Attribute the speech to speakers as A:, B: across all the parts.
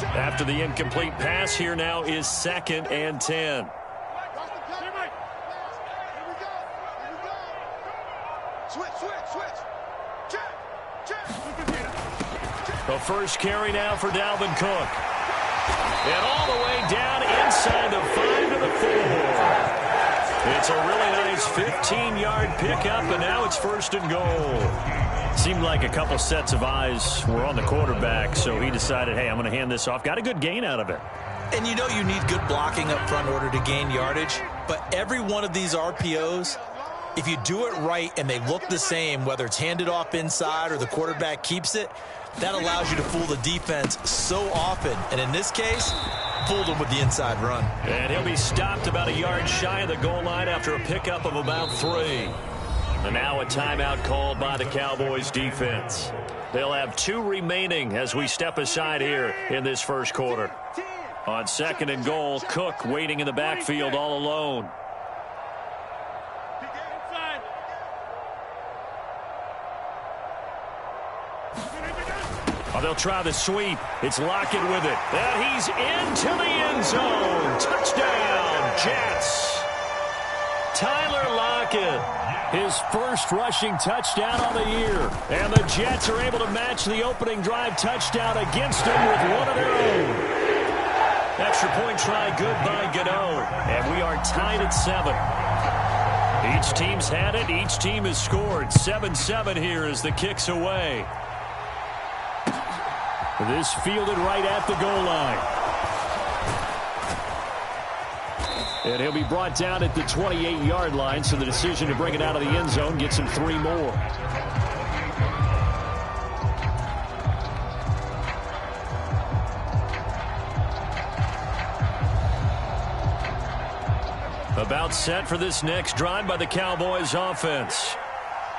A: After the incomplete pass, here now is 2nd and 10. The first carry now for Dalvin Cook. And all the way down inside the 5 to the 4. It's a really nice 15-yard pickup, and now it's 1st and goal. Seemed like a couple sets of eyes were on the quarterback, so he decided, hey, I'm going to hand this off. Got a good gain out of it.
B: And you know you need good blocking up front in order to gain yardage, but every one of these RPOs, if you do it right and they look the same, whether it's handed off inside or the quarterback keeps it, that allows you to fool the defense so often. And in this case, fooled him with the inside run.
A: And he'll be stopped about a yard shy of the goal line after a pickup of about 3. And now a timeout called by the Cowboys defense. They'll have 2 remaining as we step aside here in this first quarter. On 2nd and goal, Cook waiting in the backfield all alone. Oh, they'll try the sweep. It's Lockett with it. And he's into the end zone. Touchdown, Jets. Tyler Lockett, his first rushing touchdown on the year. And the Jets are able to match the opening drive touchdown against him with one of their own. Extra point try good by Gano. And we are tied at 7. Each team's had it. Each team has scored. 7-7 here as the kick's away. This fielded right at the goal line. And he'll be brought down at the 28-yard line, so the decision to bring it out of the end zone gets him 3 more. About set for this next drive by the Cowboys offense.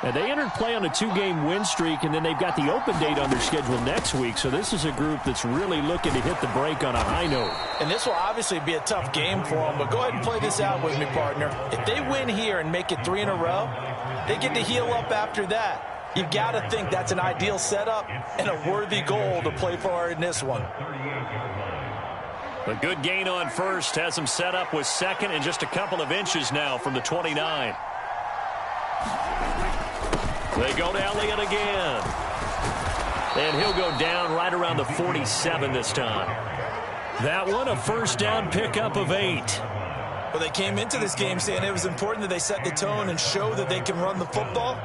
A: And they entered play on a 2-game win streak, and then they've got the open date on their schedule next week. So this is a group that's really looking to hit the break on a high note.
B: And this will obviously be a tough game for them, but go ahead and play this out with me, partner. If they win here and make it 3 in a row, they get to heal up after that. You've got to think that's an ideal setup and a worthy goal to play for in this one.
A: A good gain on first has him set up with 2nd and just a couple of inches now from the 29. They go to Elliott again. And he'll go down right around the 47 this time. That one, a first down pickup of 8.
B: Well, they came into this game saying it was important that they set the tone and show that they can run the football.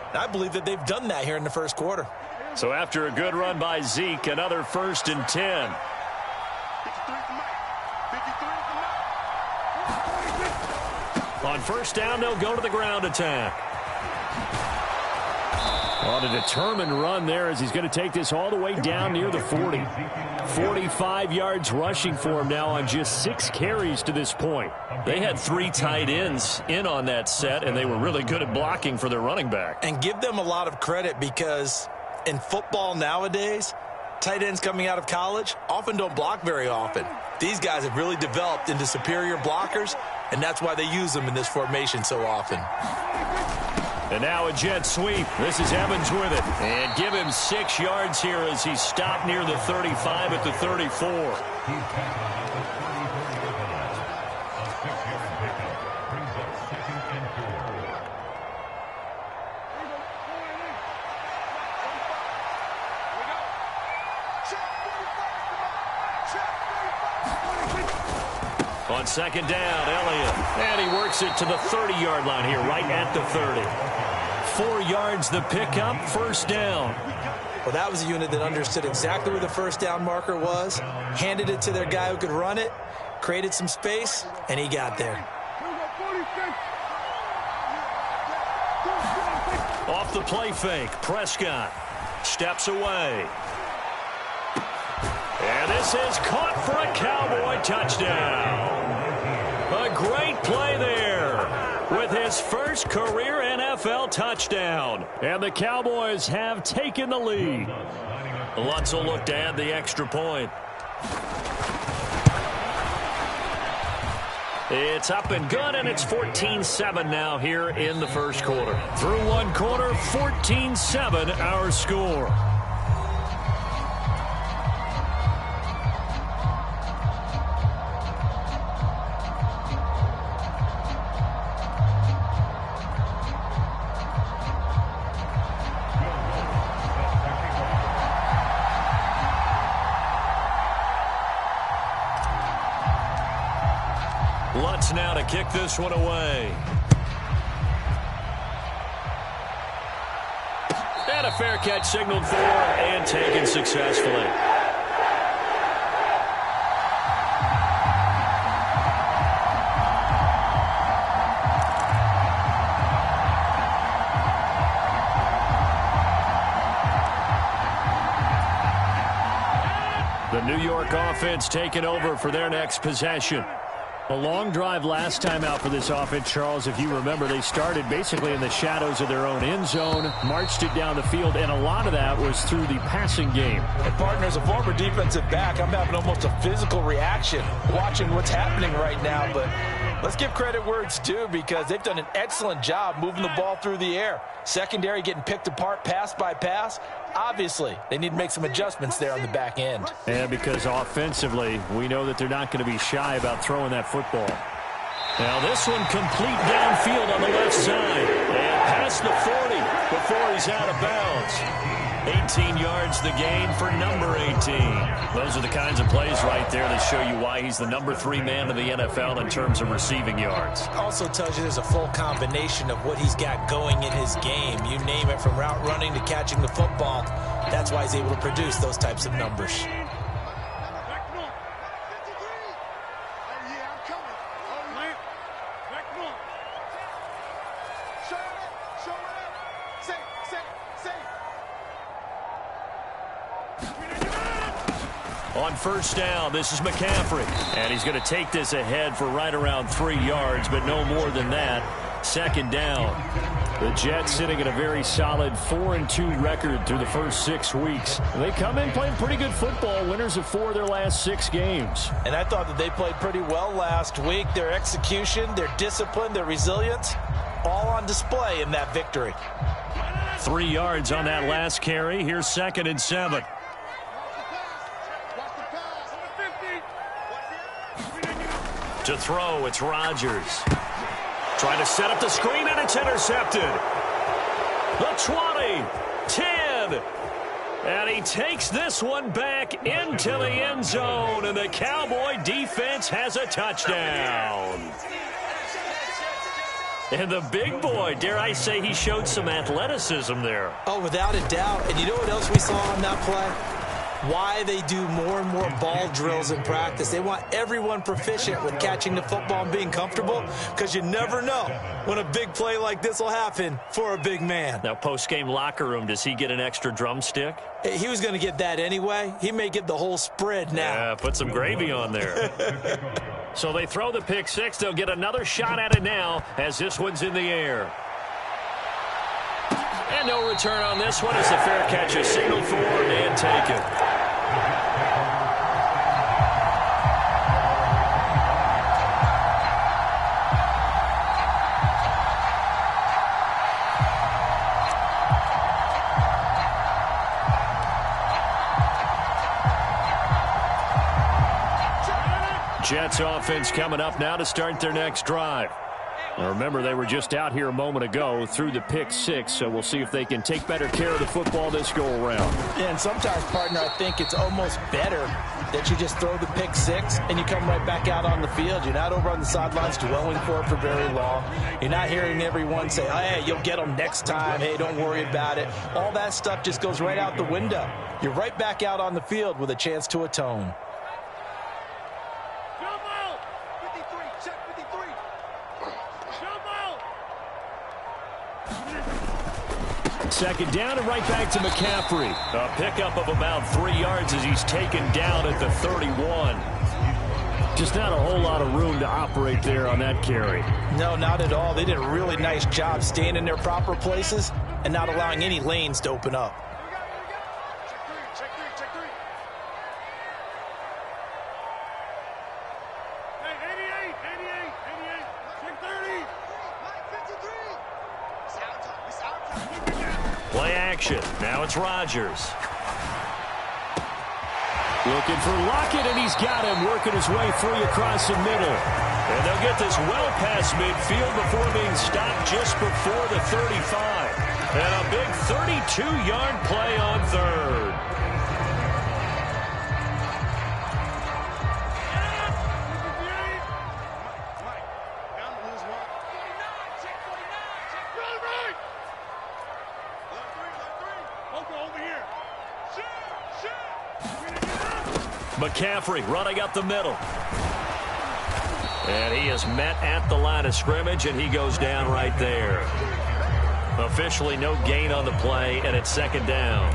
B: And I believe that they've done that here in the first quarter.
A: So after a good run by Zeke, another 1st and 10. On first down, they'll go to the ground attack. On a determined run there as he's going to take this all the way down near the 40. 45 yards rushing for him now on just 6 carries to this point. They had 3 tight ends in on that set, and they were really good at blocking for their running back.
B: And give them a lot of credit because in football nowadays, tight ends coming out of college often don't block very often. These guys have really developed into superior blockers, and that's why they use them in this formation so often.
A: And now a jet sweep. This is Evans with it. And give him 6 yards here as he stopped near the 35 at the 34. On 2nd down, Elliott. And he works it to the 30-yard line here, right at the 30. 4 yards the pickup, 1st down.
B: Well, that was a unit that understood exactly where the first down marker was, handed it to their guy who could run it, created some space, and he got there.
A: Off the play fake, Prescott steps away. And this is caught for a Cowboy touchdown. A great play there with his first career NFL touchdown. And the Cowboys have taken the lead. Lutz will look to add the extra point. It's up and good, and it's 14-7 now here in the first quarter. Through one quarter, 14-7 our score. Lutz now to kick this one away. And a fair catch signaled for and taken successfully. The New York offense taking over for their next possession. A long drive last time out for this offense, Charles. If you remember, they started basically in the shadows of their own end zone, marched it down the field, and a lot of that was through the passing game.
B: And partner, as a former defensive back, I'm having almost a physical reaction watching what's happening right now. But let's give credit where it's due, because they've done an excellent job moving the ball through the air. Secondary getting picked apart pass by pass. Obviously, they need to make some adjustments there on the back end.
A: And because offensively, we know that they're not going to be shy about throwing that football. Now this one complete downfield on the left side. And past the 40 before he's out of bounds. 18 yards the gain for number 18. Those are the kinds of plays right there that show you why he's the number 3 man in the NFL in terms of receiving yards.
B: Also tells you there's a full combination of what he's got going in his game. You name it, from route running to catching the football. That's why he's able to produce those types of numbers.
A: On first down, this is McCaffrey. And he's going to take this ahead for right around 3 yards, but no more than that. Second down. The Jets sitting at a very solid 4-2 record through the first 6 weeks. They come in playing pretty good football, winners of 4 of their last 6 games.
B: And I thought that they played pretty well last week. Their execution, their discipline, their resilience, all on display in that victory.
A: 3 yards on that last carry. Here's 2nd and 7. To throw, it's Rodgers. Trying to set up the screen, and it's intercepted. The 20, 10. And he takes this one back into the end zone, and the Cowboy defense has a touchdown. And the big boy, dare I say, he showed some athleticism there.
B: Oh, without a doubt. And you know what else we saw on that play? Why they do more and more ball drills in practice. They want everyone proficient with catching the football and being comfortable, because you never know when a big play like this will happen for a big man.
A: Now, post-game locker room, does he get an extra drumstick?
B: He was going to get that anyway. He may get the whole spread now.
A: Yeah, put some gravy on there. So they throw the pick six. They'll get another shot at it now as this one's in the air. And no return on this one as the fair catch is signaled for and taken. Jets offense coming up now to start their next drive. Now remember, they were just out here a moment ago through the pick six, so we'll see if they can take better care of the football this go around.
B: And sometimes, partner, I think it's almost better that you just throw the pick six and you come right back out on the field. You're not over on the sidelines dwelling for it for very long. You're not hearing everyone say, oh, hey, you'll get them next time. Hey, don't worry about it. All that stuff just goes right out the window. You're right back out on the field with a chance to atone.
A: Second down and right back to McCaffrey. A pickup of about 3 yards as he's taken down at the 31. Just not a whole lot of room to operate there on that carry.
B: No, not at all. They did a really nice job staying in their proper places and not allowing any lanes to open up.
A: Play action. Now it's Rodgers. Looking for Lockett, and he's got him, working his way free across the middle. And they'll get this well past midfield before being stopped just before the 35. And a big 32-yard play on third. McCaffrey running up the middle. And he is met at the line of scrimmage, and he goes down right there. Officially no gain on the play, and it's second down.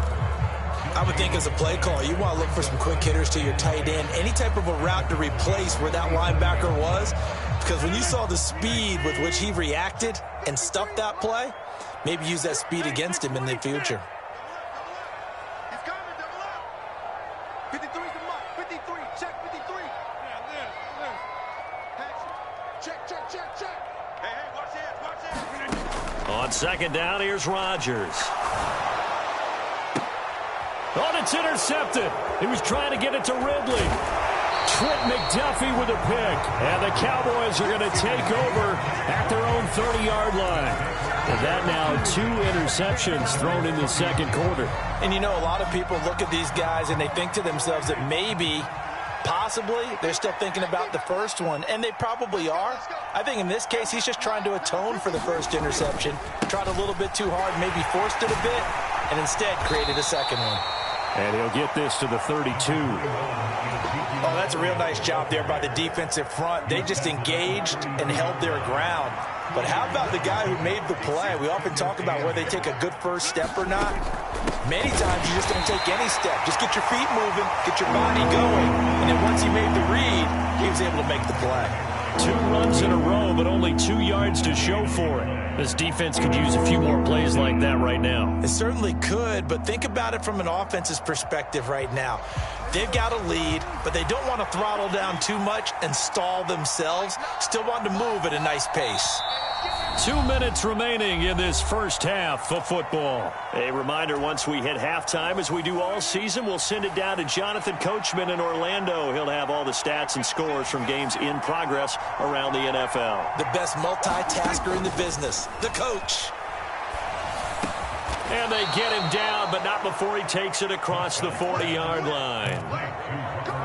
B: I would think as a play caller, you want to look for some quick hitters to your tight end. Any type of a route to replace where that linebacker was. Because when you saw the speed with which he reacted and stuffed that play, maybe use that speed against him in the future.
C: He's coming, double up. 53's the mark. 53, check 53. Check. Hey, watch it.
A: On second down, here's Rodgers. Oh, it's intercepted. He was trying to get it to Ridley. Trent McDuffie with a pick. And the Cowboys are going to take over at their own 30-yard line. And that now 2 interceptions thrown in the second quarter.
B: And you know, a lot of people look at these guys and they think to themselves that maybe, possibly, they're still thinking about the first one. And they probably are. I think in this case, he's just trying to atone for the first interception. Tried a little bit too hard, maybe forced it a bit, and instead created a second one.
A: And he'll get this to the 32.
B: Oh, that's a real nice job there by the defensive front. They just engaged and held their ground. But how about the guy who made the play? We often talk about whether they take a good first step or not. Many times you just don't take any step. Just get your feet moving, get your body going. And then once he made the read, he was able to make the play.
A: 2 runs in a row, but only 2 yards to show for it. This defense could use a few more plays like that right now.
B: It certainly could, but think about it from an offense's perspective right now. They've got a lead, but they don't want to throttle down too much and stall themselves. Still want to move at a nice pace.
A: 2 minutes remaining in this first half of football. A reminder, once we hit halftime, as we do all season, we'll send it down to Jonathan Coachman in Orlando. He'll have all the stats and scores from games in progress around the NFL.
B: The best multitasker in the business, the coach.
A: And they get him down, but not before he takes it across the 40-yard line.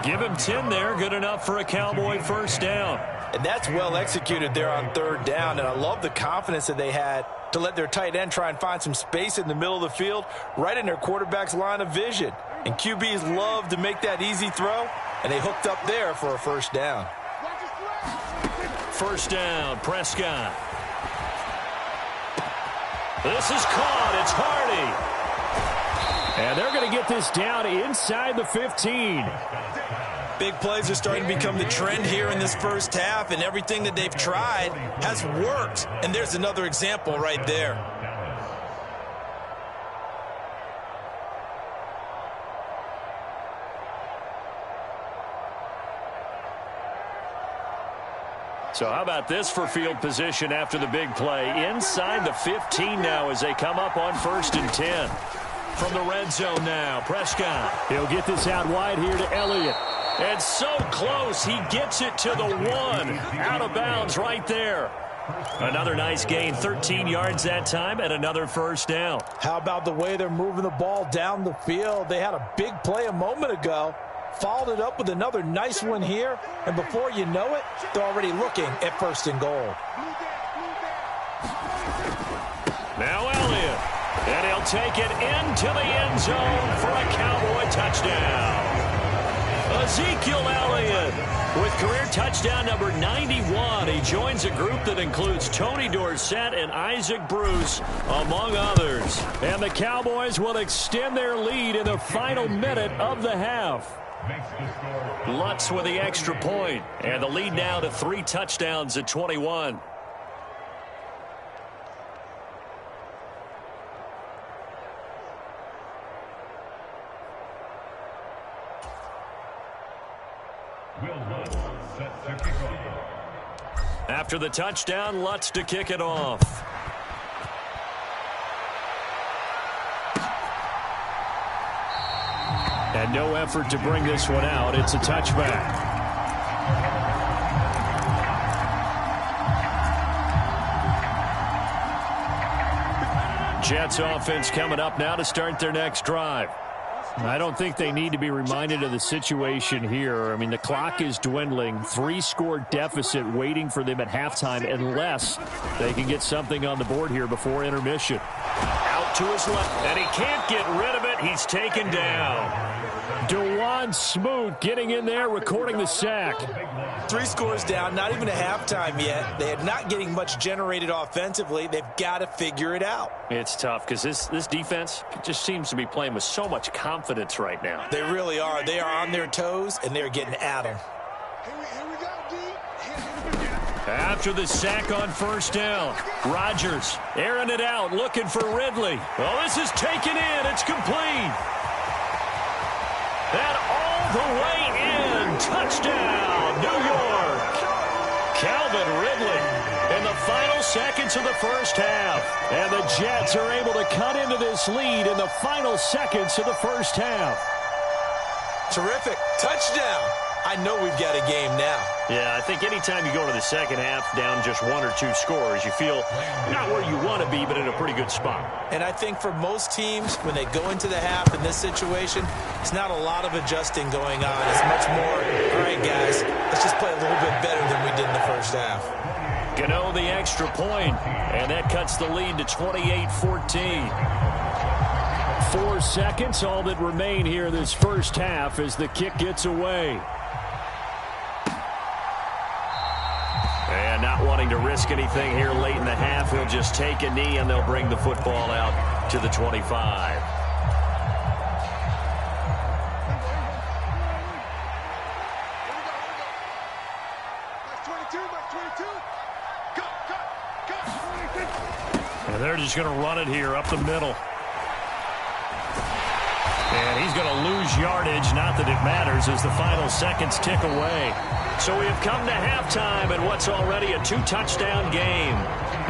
A: Give him 10 there, good enough for a Cowboy first down.
B: And that's well executed there on third down. And I love the confidence that they had to let their tight end try and find some space in the middle of the field, right in their quarterback's line of vision. And QBs love to make that easy throw, and they hooked up there for a first down.
A: First down, Prescott. This is caught. It's Hardy. And they're going to get this down inside the 15.
B: Big plays are starting to become the trend here in this first half, and everything that they've tried has worked. And there's another example right there.
A: So how about this for field position after the big play? Inside the 15 now as they come up on 1st and 10. From the red zone now, Prescott. He'll get this out wide here to Elliott. And so close, he gets it to the 1. Out of bounds right there. Another nice gain, 13 yards that time, and another first down.
B: How about the way they're moving the ball down the field? They had a big play a moment ago. Followed it up with another nice one here. And before you know it, they're already looking at 1st and goal.
A: Now Elliott. And he'll take it into the end zone for a Cowboy touchdown. Ezekiel Elliott with career touchdown number 91. He joins a group that includes Tony Dorsett and Isaac Bruce, among others. And the Cowboys will extend their lead in the final minute of the half. Lutz with the extra point. And the lead now to 3 touchdowns at 21. After the touchdown, Lutz to kick it off. And no effort to bring this one out. It's a touchback. Jets offense coming up now to start their next drive. I don't think they need to be reminded of the situation here. I mean, the clock is dwindling. 3-score deficit waiting for them at halftime unless they can get something on the board here before intermission. Out to his left, and he can't get rid of it. He's taken down. DeWine John Smoot getting in there, recording the sack.
B: 3 scores down, not even a halftime yet. They are not getting much generated offensively. They've got to figure it out.
A: It's tough because this defense just seems to be playing with so much confidence right now.
B: They really are. They are on their toes, and they're getting at them.
A: After the sack on first down, Rodgers airing it out, looking for Ridley. Oh, this is taken in. It's complete. And all the way in. Touchdown, New York. Calvin Ridley in the final seconds of the first half. And the Jets are able to cut into this lead in the final seconds of the first half.
B: Terrific. Touchdown. I know we've got a game now.
A: Yeah, I think anytime you go to the second half down just 1 or 2 scores, you feel not where you want to be, but in a pretty good spot.
B: And I think for most teams, when they go into the half in this situation, it's not a lot of adjusting going on. It's much more, all right, guys, let's just play a little bit better than we did in the first half.
A: Gano the extra point, and that cuts the lead to 28-14. 4 seconds, all that remain here this first half as the kick gets away. And not wanting to risk anything here late in the half, he'll just take a knee and they'll bring the football out to the 25. And they're just going to run it here up the middle. And he's going to lose yardage. Not that it matters as the final seconds tick away. So we have come to halftime in what's already a 2-touchdown game.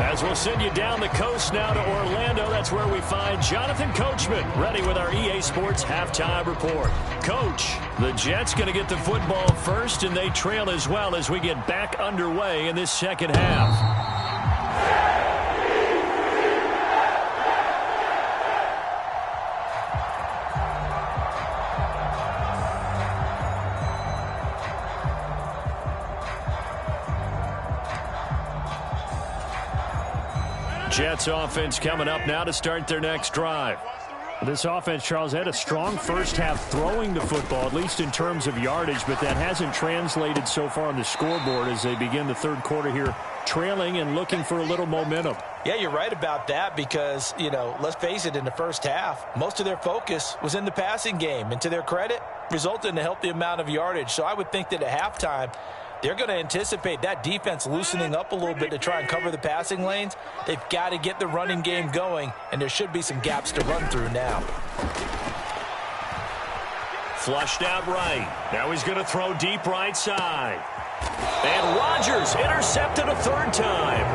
A: As we'll send you down the coast now to Orlando, that's where we find Jonathan Coachman ready with our EA Sports halftime report. Coach, the Jets going to get the football first, and they trail as well as we get back underway in this second half. Jets offense coming up now to start their next drive. This offense, Charles, had a strong first half throwing the football, at least in terms of yardage, but that hasn't translated so far on the scoreboard as they begin the third quarter here, trailing and looking for a little momentum.
B: Yeah, you're right about that because, you know, let's face it, in the first half, most of their focus was in the passing game. And to their credit, resulted in a healthy amount of yardage. So I would think that at halftime, they're going to anticipate that defense loosening up a little bit to try and cover the passing lanes. They've got to get the running game going, and there should be some gaps to run through now.
A: Flushed out right. Now he's going to throw deep right side. And Rodgers intercepted a third time.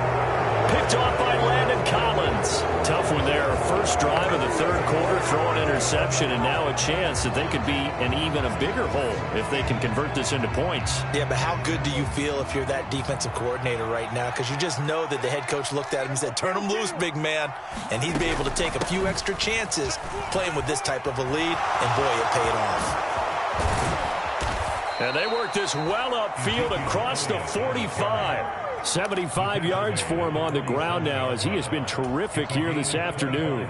A: Picked off by Landon Collins. Tough one there. First drive of the third quarter, throw an interception, and now a chance that they could be in even a bigger hole if they can convert this into points.
B: Yeah, but how good do you feel if you're that defensive coordinator right now? Because you just know that the head coach looked at him and said, turn him loose, big man. And he'd be able to take a few extra chances playing with this type of a lead, and boy, it paid off.
A: And they work this well upfield across the 45. 75 yards for him on the ground now as he has been terrific here this afternoon.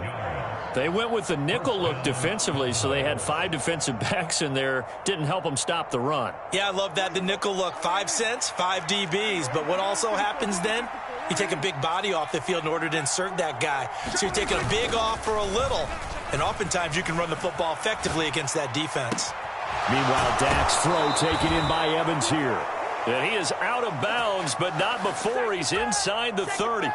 A: They went with the nickel look defensively, so they had 5 defensive backs in there. Didn't help them stop the run.
B: Yeah, I love that. The nickel look, 5 cents, 5 DBs. But what also happens then, you take a big body off the field in order to insert that guy. So you're taking a big off for a little, and oftentimes you can run the football effectively against that defense.
A: Meanwhile, Dak's throw taken in by Evans here. And he is out of bounds, but not before he's inside the 30.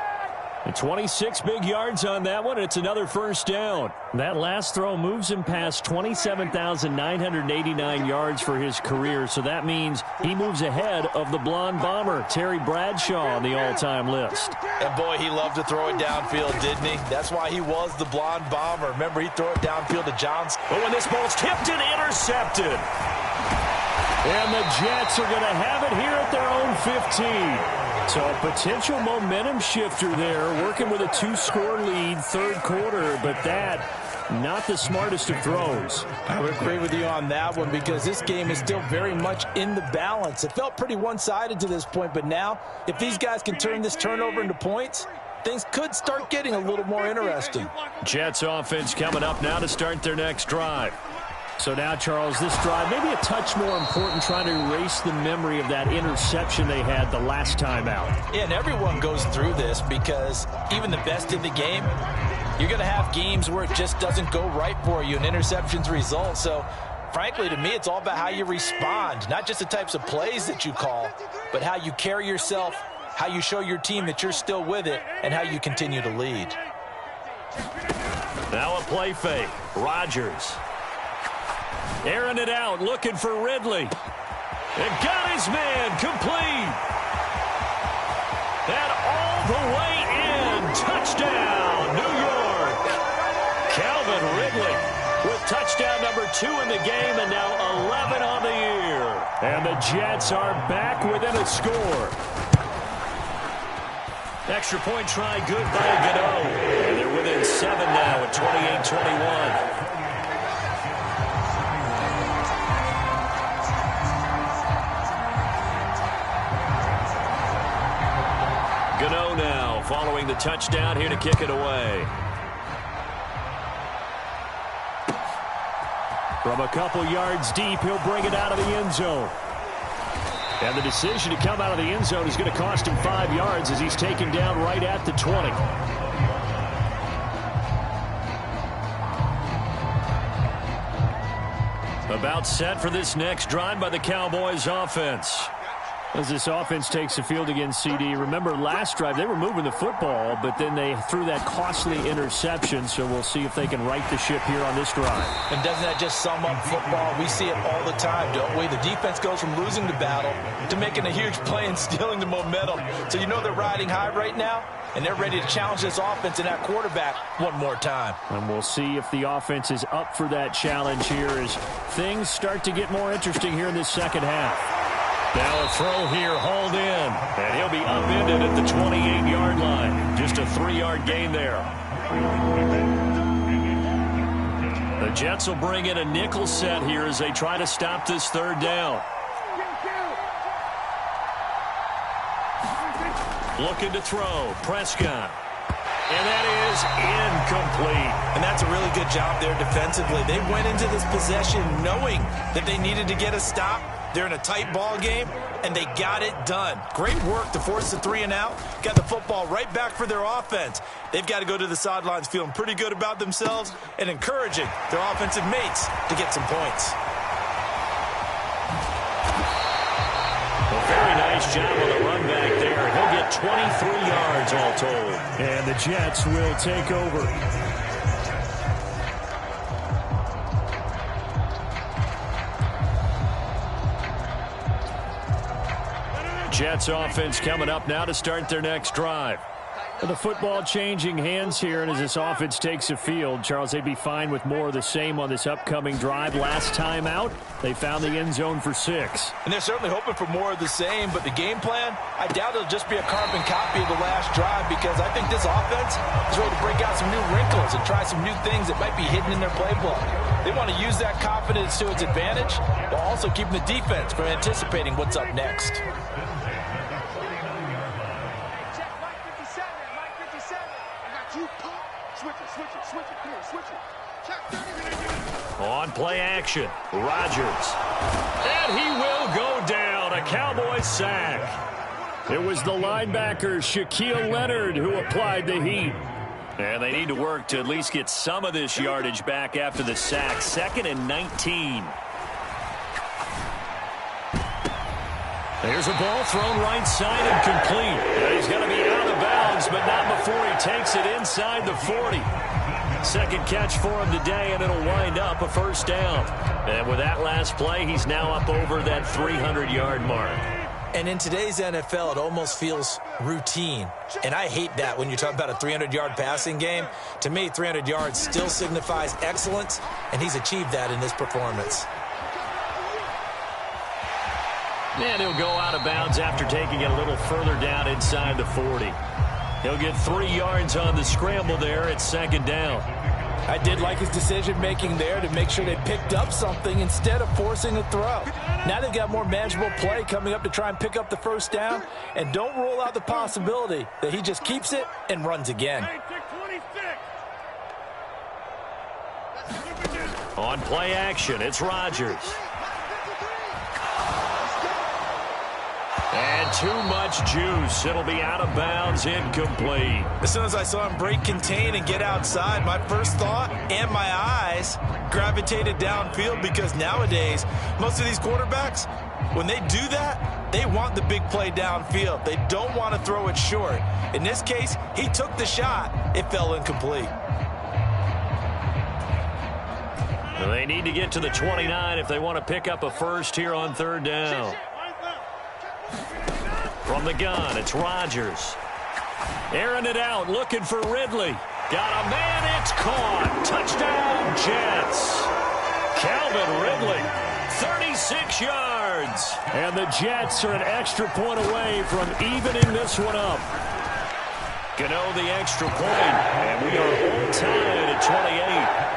A: And 26 big yards on that one. It's another first down. That last throw moves him past 27,989 yards for his career. So that means he moves ahead of the blonde bomber, Terry Bradshaw, on the all-time list.
B: And boy, he loved to throw it downfield, didn't he? That's why he was the blonde bomber. Remember, he'd throw it downfield to Johns.
A: But when this ball's tipped and intercepted. And the Jets are going to have it here at their own 15. So a potential momentum shifter there, working with a 2-score lead, third quarter, but that, not the smartest of throws.
B: I would agree with you on that one because this game is still very much in the balance. It felt pretty one-sided to this point, but now, if these guys can turn this turnover into points, things could start getting a little more interesting.
A: Jets offense coming up now to start their next drive. So now, Charles, this drive maybe a touch more important, trying to erase the memory of that interception they had the last time out.
B: Yeah, and everyone goes through this because even the best in the game, you're going to have games where it just doesn't go right for you and interceptions result. So, frankly, to me, it's all about how you respond, not just the types of plays that you call, but how you carry yourself, how you show your team that you're still with it, and how you continue to lead.
A: Now a play fake. Rodgers. Airing it out, looking for Ridley. And got his man complete. And all the way in. Touchdown, New York. Calvin Ridley with touchdown number 2 in the game and now 11 on the year. And the Jets are back within a score. Extra point try good by Gano. And they're within 7 now at 28-21. Gano now following the touchdown here to kick it away. From a couple yards deep, he'll bring it out of the end zone. And the decision to come out of the end zone is going to cost him 5 yards as he's taken down right at the 20. About set for this next drive by the Cowboys offense. As this offense takes the field against CD, remember last drive they were moving the football, but then they threw that costly interception, so we'll see if they can right the ship here on this drive.
B: And doesn't that just sum up football? We see it all the time, don't we? The defense goes from losing the battle to making a huge play and stealing the momentum. So you know they're riding high right now, and they're ready to challenge this offense and that quarterback one more time.
A: And we'll see if the offense is up for that challenge here as things start to get more interesting here in this second half. Now a throw here, hauled in, and he'll be upended at the 28-yard line. Just a 3-yard gain there. The Jets will bring in a nickel set here as they try to stop this third down. Looking to throw, Prescott. And that is incomplete.
B: And that's a really good job there defensively. They went into this possession knowing that they needed to get a stop. They're in a tight ball game, and they got it done. Great work to force the 3 and out. Got the football right back for their offense. They've got to go to the sidelines feeling pretty good about themselves and encouraging their offensive mates to get some points.
A: A very nice job on the run back there. He'll get 23 yards all told. And the Jets will take over. Jets offense coming up now to start their next drive. The football changing hands here, and as this offense takes the field, Charles, they'd be fine with more of the same on this upcoming drive. Last time out, they found the end zone for 6.
B: And they're certainly hoping for more of the same, but the game plan, I doubt it'll just be a carbon copy of the last drive because I think this offense is ready to break out some new wrinkles and try some new things that might be hidden in their playbook. They want to use that confidence to its advantage while also keeping the defense from anticipating what's up next.
A: On play action, Rodgers. And he will go down, a Cowboys sack. It was the linebacker, Shaquille Leonard, who applied the heat. And they need to work to at least get some of this yardage back after the sack. 2nd and 19. There's a ball thrown right side and complete. And he's going to be out of bounds, but not before he takes it inside the 40. Second catch for him today, and it'll wind up a first down. And with that last play, he's now up over that 300-yard mark.
B: And in today's NFL, it almost feels routine. And I hate that when you talk about a 300-yard passing game. To me, 300 yards still signifies excellence, and he's achieved that in this performance.
A: And he'll go out of bounds after taking it a little further down inside the 40. He'll get 3 yards on the scramble there at 2nd down.
B: I did like his decision-making there to make sure they picked up something instead of forcing a throw. Now they've got more manageable play coming up to try and pick up the first down, and don't rule out the possibility that he just keeps it and runs again.
A: On play action, it's Rodgers. And too much juice. It'll be out of bounds, incomplete.
B: As soon as I saw him break contain and get outside, my first thought and my eyes gravitated downfield, because nowadays, most of these quarterbacks, when they do that, they want the big play downfield. They don't want to throw it short. In this case, he took the shot. It fell incomplete.
A: They need to get to the 29 if they want to pick up a first here on third down. From the gun, it's Rodgers. Airing it out, looking for Ridley. Got a man, it's caught. Touchdown, Jets. Calvin Ridley, 36 yards. And the Jets are an extra point away from evening this one up. Gano the extra point, and we are all tied at 28.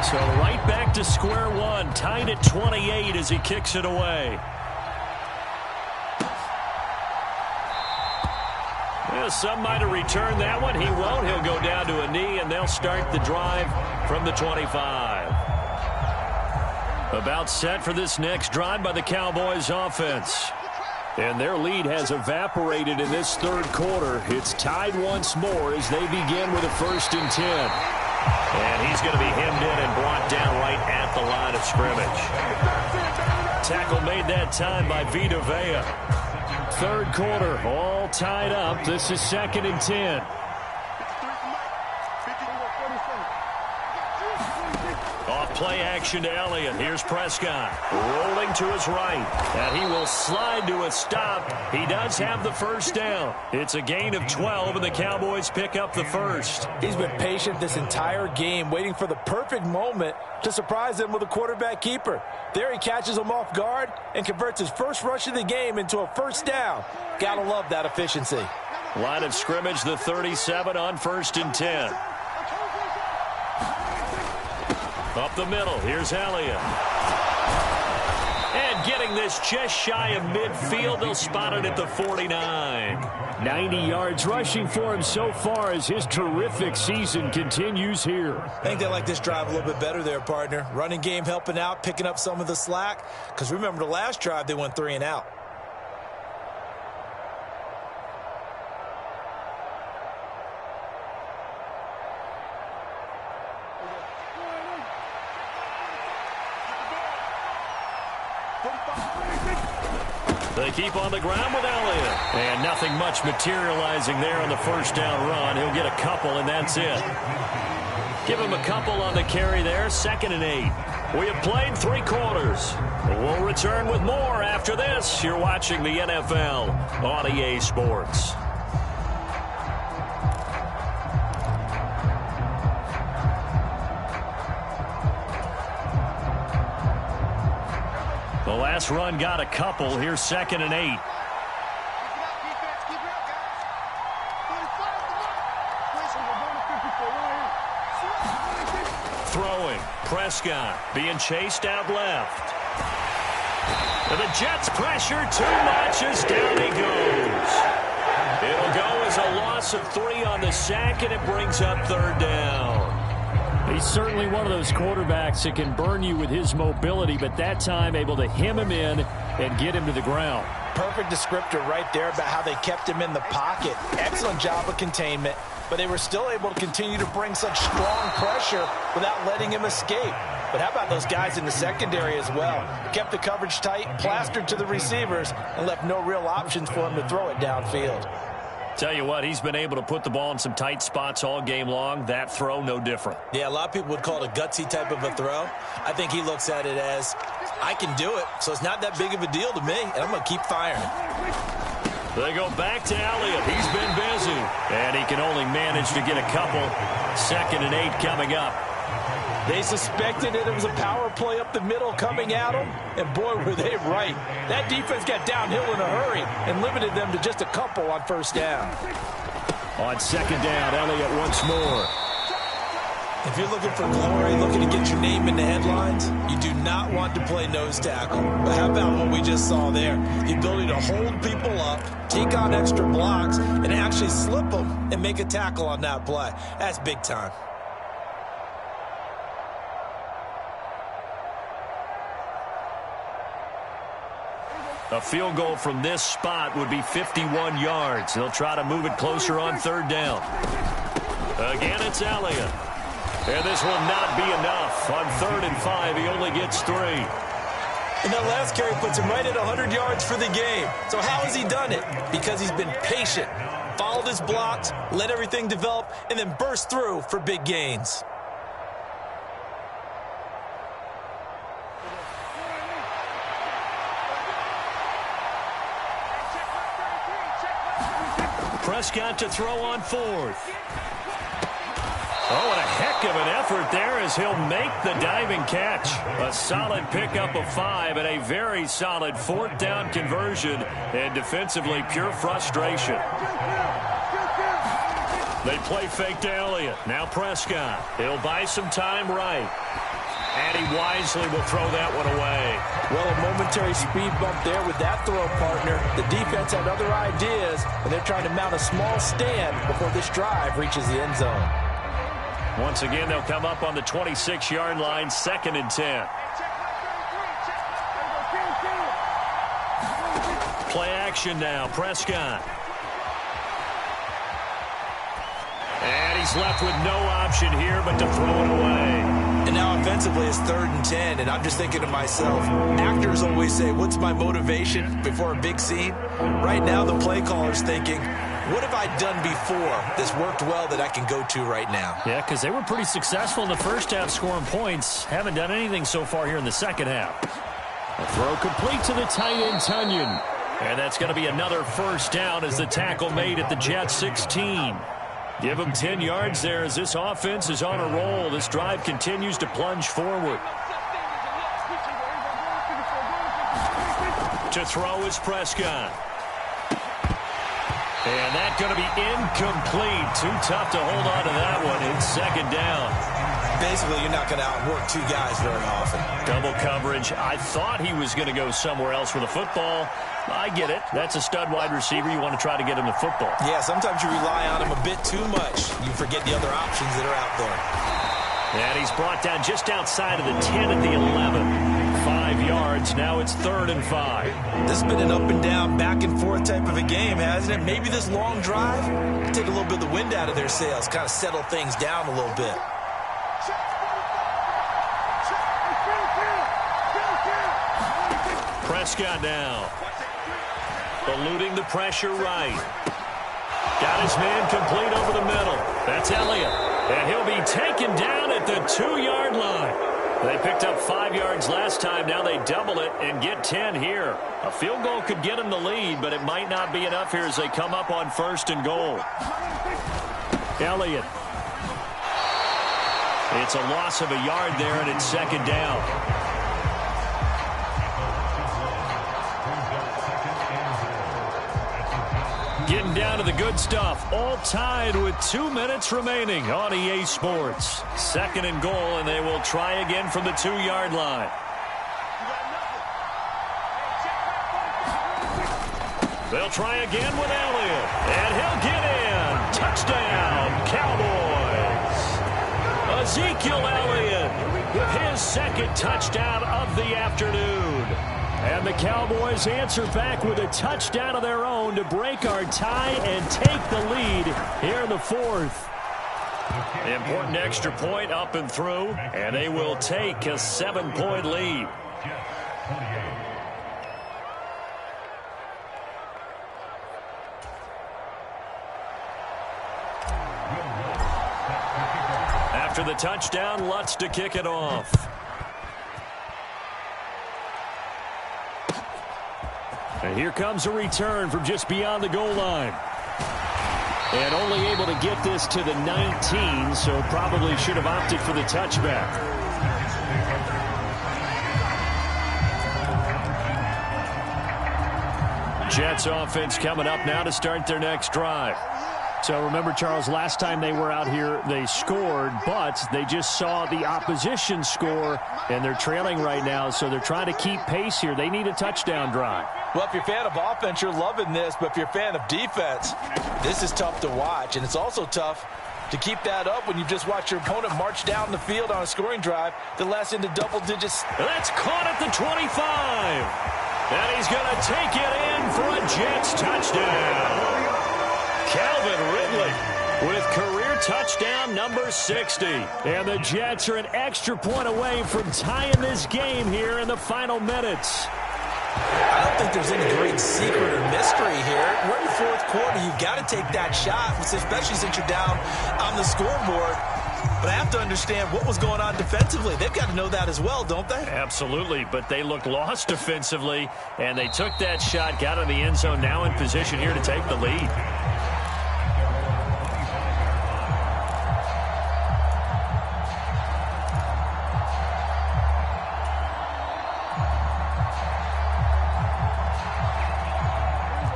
A: So right back to square one, tied at 28 as he kicks it away. Well, some might have returned that one. He won't. He'll go down to a knee, and they'll start the drive from the 25. About set for this next drive by the Cowboys offense. And their lead has evaporated in this third quarter. It's tied once more as they begin with a 1st and 10. And he's going to be hemmed in and brought down right at the line of scrimmage. Tackle made that time by Vita Vea. Third quarter, all tied up. This is 2nd and 10. Off play action to Elliott. Here's Prescott. Rolling to his right. And he will slide to a stop. He does have the first down. It's a gain of 12, and the Cowboys pick up the first.
B: He's been patient this entire game, waiting for the perfect moment to surprise them with a quarterback keeper. There he catches him off guard and converts his first rush of the game into a first down. Gotta love that efficiency.
A: Line of scrimmage, the 37 on 1st and 10. Up the middle, here's Elliott. And getting this just shy of midfield, they'll spot it at the 49. 90 yards rushing for him so far as his terrific season continues here.
B: I think they like this drive a little bit better there, partner. Running game helping out, picking up some of the slack. Because remember the last drive, they went 3 and out.
A: They keep on the ground with Elliott. And nothing much materializing there on the first down run. He'll get a couple, and that's it. Give him a couple on the carry there. 2nd and 8. We have played 3 quarters. We'll return with more after this. You're watching the NFL on EA Sports. The last run got a couple. Here's 2nd and 8. Throwing. Prescott being chased out left. And the Jets pressure too much as down he goes. It'll go as a loss of 3 on the sack, and it brings up 3rd down.
D: He's certainly one of those quarterbacks that can burn you with his mobility, but that time able to hem him in and get him to the ground.
B: Perfect descriptor right there about how they kept him in the pocket. Excellent job of containment, but they were still able to continue to bring such strong pressure without letting him escape. But how about those guys in the secondary as well? Kept the coverage tight, plastered to the receivers, and left no real options for him to throw it downfield.
A: Tell you what, he's been able to put the ball in some tight spots all game long. That throw, no different.
B: Yeah, a lot of people would call it a gutsy type of a throw. I think he looks at it as, I can do it, so it's not that big of a deal to me, and I'm going to keep firing.
A: They go back to Elliott. He's been busy, and he can only manage to get a couple. 2nd and 8 coming up.
B: They suspected it was a power play up the middle coming at them, and boy, were they right. That defense got downhill in a hurry and limited them to just a couple on 1st down.
A: On 2nd down, Elliott once more.
B: If you're looking for glory, looking to get your name in the headlines, you do not want to play nose tackle. But how about what we just saw there? The ability to hold people up, take on extra blocks, and actually slip them and make a tackle on that play. That's big time.
A: A field goal from this spot would be 51 yards. They'll try to move it closer on third down. Again, it's Elliott. And this will not be enough. On 3rd and 5, he only gets 3.
B: And that last carry puts him right at 100 yards for the game. So how has he done it? Because he's been patient, followed his blocks, let everything develop, and then burst through for big gains.
A: Prescott to throw on 4th. Oh, and a heck of an effort there as he'll make the diving catch. A solid pickup of 5 and a very solid 4th down conversion. And defensively, pure frustration. They play fake to Elliott. Now Prescott. He'll buy some time right. And he wisely will throw that one away.
B: Well, a momentary speed bump there with that throw, partner. The defense had other ideas, and they're trying to mount a small stand before this drive reaches the end zone.
A: Once again, they'll come up on the 26-yard line, 2nd and 10. Play action now, Prescott. And he's left with no option here but to throw it away.
B: And now offensively it's 3rd and 10, and I'm just thinking to myself, actors always say, what's my motivation before a big scene? Right now the play caller's thinking, what have I done before that's worked well that I can go to right now?
D: Yeah, because they were pretty successful in the first half scoring points. Haven't done anything so far here in the second half. A throw complete to the tight end, Tunyon. And that's going to be another 1st down as the tackle made at the Jets 16. Give them 10 yards there as this offense is on a roll. This drive continues to plunge forward. To throw is Prescott. And that's going to be incomplete. Too tough to hold on to that one. It's 2nd down.
B: Basically, you're not going to outwork 2 guys very often.
A: Double coverage. I thought he was going to go somewhere else with a football. I get it. That's a stud wide receiver. You want to try to get him the football.
B: Yeah, sometimes you rely on him a bit too much. You forget the other options that are out there.
A: And he's brought down just outside of the 10 at the 11. 5 yards. Now it's 3rd and 5.
B: This has been an up and down, back and forth type of a game, hasn't it? Maybe this long drive will take a little bit of the wind out of their sails, kind of settle things down a little bit.
A: Prescott now. Eluding the pressure right. Got his man complete over the middle. That's Elliott. And he'll be taken down at the 2-yard line. They picked up 5 yards last time. Now they double it and get 10 here. A field goal could get them the lead, but it might not be enough here as they come up on 1st and goal. Elliott. It's a loss of a yard there, and it's 2nd down. Getting down to the good stuff. All tied with 2 minutes remaining on EA Sports. 2nd and goal, and they will try again from the 2-yard line. They'll try again with Elliott. And he'll get in. Touchdown, Cowboys. Ezekiel Elliott with his 2nd touchdown of the afternoon. And the Cowboys answer back with a touchdown of their own to break our tie and take the lead here in the 4th. Important extra point up and through, and they will take a 7-point lead. After the touchdown, Lutz to kick it off. And here comes a return from just beyond the goal line. And only able to get this to the 19, so probably should have opted for the touchback. Jets offense coming up now to start their next drive.
D: So remember, Charles, last time they were out here, they scored, but they just saw the opposition score, and they're trailing right now, so they're trying to keep pace here. They need a touchdown drive.
B: Well, if you're a fan of offense, you're loving this, but if you're a fan of defense, this is tough to watch, and it's also tough to keep that up when you just watch your opponent march down the field on a scoring drive that lasts into double digits.
A: That's caught at the 25. And he's going to take it in for a Jets touchdown. Calvin Ridley with career touchdown number 60. And the Jets are an extra point away from tying this game here in the final minutes.
B: I don't think there's any great secret or mystery here. We're in the fourth quarter. You've got to take that shot, especially since you're down on the scoreboard. But I have to understand what was going on defensively. They've got to know that as well, don't they?
A: Absolutely, but they looked lost defensively, and they took that shot, got in the end zone, now in position here to take the lead.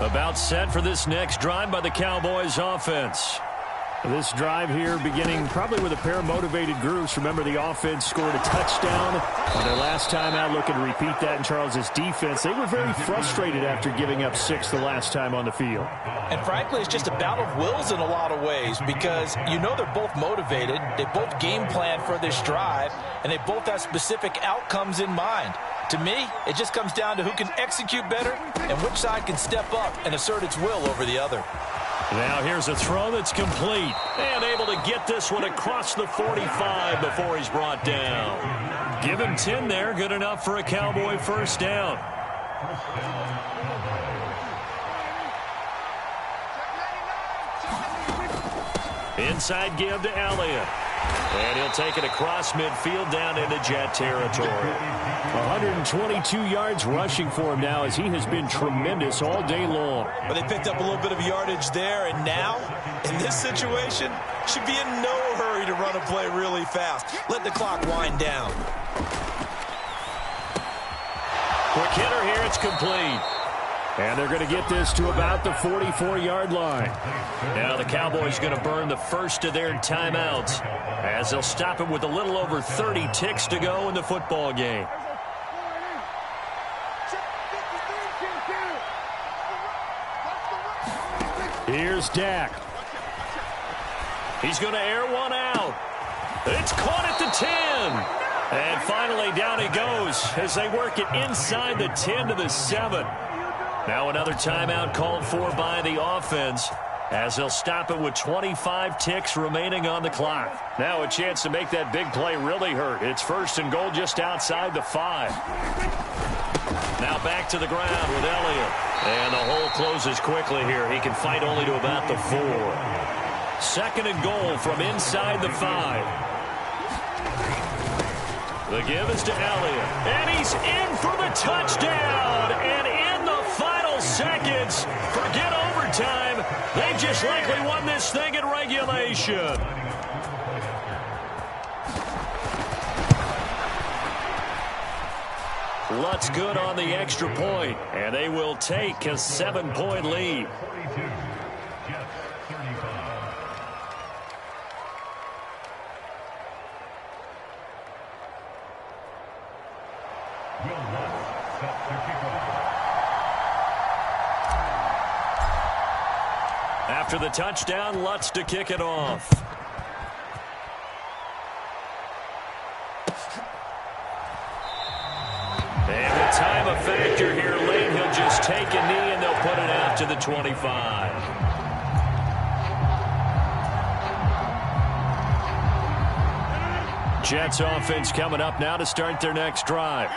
A: About set for this next drive by the Cowboys offense. This drive here beginning probably with a pair of motivated groups. Remember, the offense scored a touchdown on their last time out. Looking to repeat that in Charles's defense. They were very frustrated after giving up 6 the last time on the field.
B: And frankly, it's just a battle of wills in a lot of ways because you know they're both motivated. They both game plan for this drive, and they both have specific outcomes in mind. To me, it just comes down to who can execute better and which side can step up and assert its will over the other.
A: Now here's a throw that's complete and able to get this one across the 45 before he's brought down. Give him 10 there. Good enough for a Cowboy first down. Inside give to Elliott. And he'll take it across midfield down into Jet territory.
D: 122 yards rushing for him now as he has been tremendous all day long.
B: But they picked up a little bit of yardage there, and now, in this situation, should be in no hurry to run a play really fast. Let the clock wind down.
A: Quick hitter here, it's complete.
D: And they're going to get this to about the 44-yard line.
A: Now the Cowboys going to burn the first of their timeouts as they'll stop it with a little over 30 ticks to go in the football game.
D: Here's Dak.
A: He's going to air one out. It's caught at the 10. And finally down he goes as they work it inside the 10 to the 7. Now another timeout called for by the offense as they'll stop it with 25 ticks remaining on the clock. Now a chance to make that big play really hurt. It's first and goal just outside the 5. Now back to the ground with Elliott. And the hole closes quickly here. He can fight only to about the 4. Second and goal from inside the 5. The give is to Elliott. And he's in for the touchdown. And in the final seconds, forget overtime. They just likely won this thing in regulation. Lutz good on the extra point, and they will take a 7-point lead. After the touchdown, Lutz to kick it off. And with time a factor here late, he'll just take a knee and they'll put it out to the 25. Jets offense coming up now to start their next drive.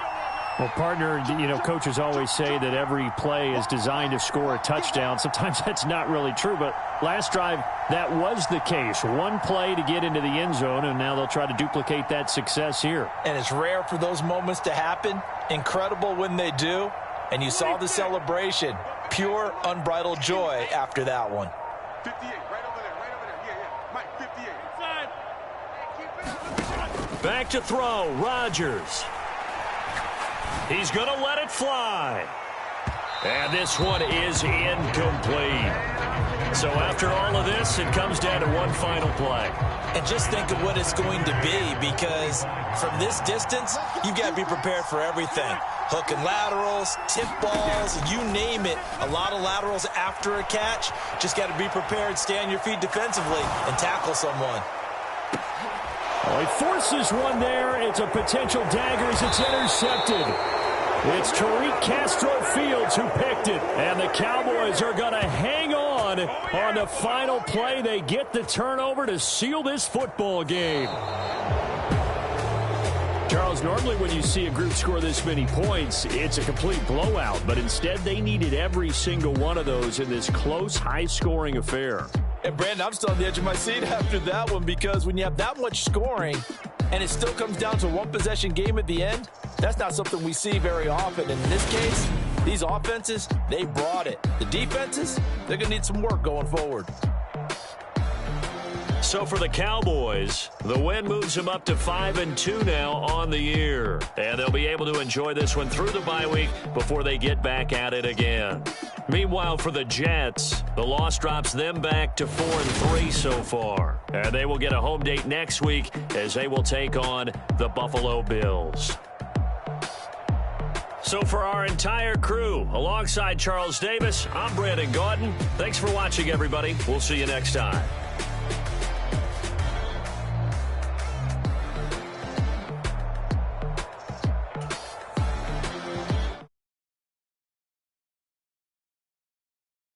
D: Well, partner, you know, coaches always say that every play is designed to score a touchdown. Sometimes that's not really true, but last drive, that was the case. One play to get into the end zone, and now they'll try to duplicate that success here.
B: And it's rare for those moments to happen. Incredible when they do. And you saw the celebration. Pure, unbridled joy after that one.
C: 58, right over there, yeah. Mike, 58.
A: Back to throw, Rodgers. He's going to let it fly. And this one is incomplete.
D: So after all of this, it comes down to one final play.
B: And just think of what it's going to be, because from this distance, you've got to be prepared for everything. Hook and laterals, tip balls, you name it. A lot of laterals after a catch. Just got to be prepared, stay on your feet defensively, and tackle someone.
D: Oh, he forces one there. It's a potential dagger as it's intercepted. It's Tariq Castro-Fields who picked it. And the Cowboys are going to hang on the final play. They get the turnover to seal this football game. Charles, normally when you see a group score this many points, it's a complete blowout. But instead, they needed every single one of those in this close, high-scoring affair.
B: And, Brandon, I'm still on the edge of my seat after that one, because when you have that much scoring and it still comes down to a one-possession game at the end, that's not something we see very often. And in this case, these offenses, they brought it. The defenses, they're going to need some work going forward.
D: So for the Cowboys, the win moves them up to 5-2 now on the year. And they'll be able to enjoy this one through the bye week before they get back at it again. Meanwhile, for the Jets, the loss drops them back to 4-3 so far. And they will get a home date next week as they will take on the Buffalo Bills. So for our entire crew, alongside Charles Davis, I'm Brandon Gaudin. Thanks for watching, everybody. We'll see you next time.